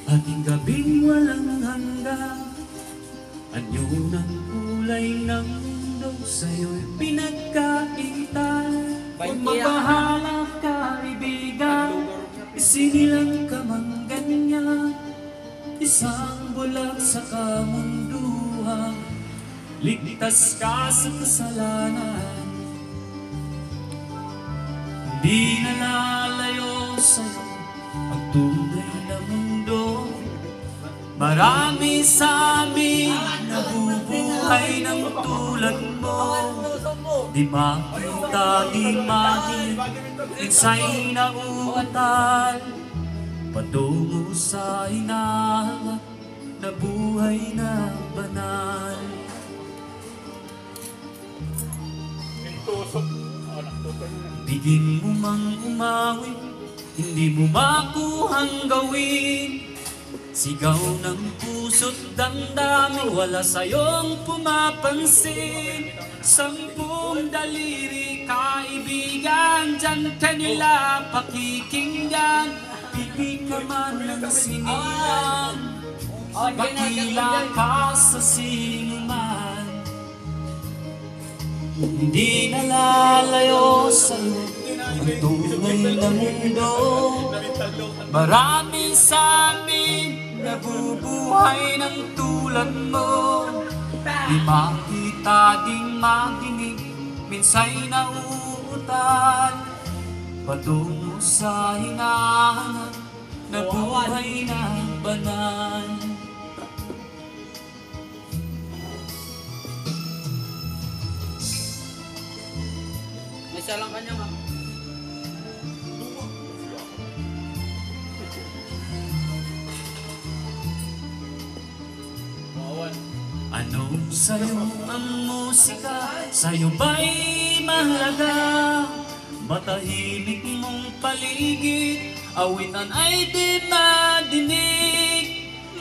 Ating gabing walang hanggan, anyo ng kulay ng mundo, sa'yo'y pinagkaitan. Huwag mabahala kaibigan, isinilang ka mang ganyan. Isang bulag sa kamunduhan, ligtas ka sa kasalanan. Hindi nalalayo sa'yo ang tunay na mundo. Marami sa amin nabubuhay ng tulad mo. Di makita, di marinig, minsa'y nauutal, patungo sa hinahanap na buhay na banal. Bigin mo mang umawi, hindi mo makuhang gawin. Sigaw ng puso't damdamin, wala sa'yong pumapansin. 10 daliri kaibigan, dyan ka nila pakikinggan. Pili ka man ng sinilang, pakila ka sa sinuman. Hindi nalalayo sa'yo ang tunay na mundo. Marami sa amin nabubuhay ng tulad mo. Di makita, di maginig, minsa'y nauutal, patungo sa hinahanap na buhay na banal. May isa lang kanya, ma'am. Ano sa'yo ang musika? Sa'yo ba'y mahalaga? Matahimik mong paligid, awitan ay di madinig.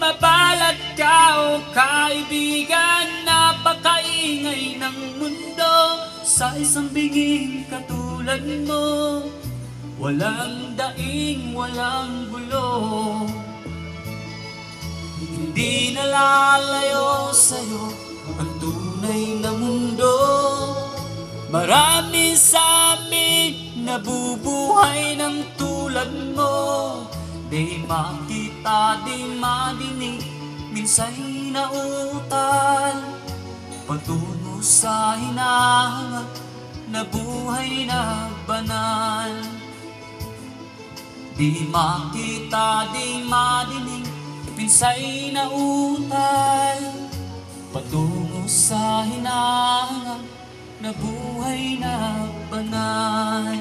Mabalat ka o kaibigan, napakaingay ng mundo. Sa isang biging katulad mo, walang daing, walang gulo. Hindi nalalayo sa'yo ang tunay na mundo. Marami sa amin nabubuhay ng tulad mo. Di makita, di marinig, minsa'y nauutal, patungo sa hinahanap na buhay na banal. Di makita, di marinig, minsa'y nauutal, patungo sa hinahanap na buhay na banal.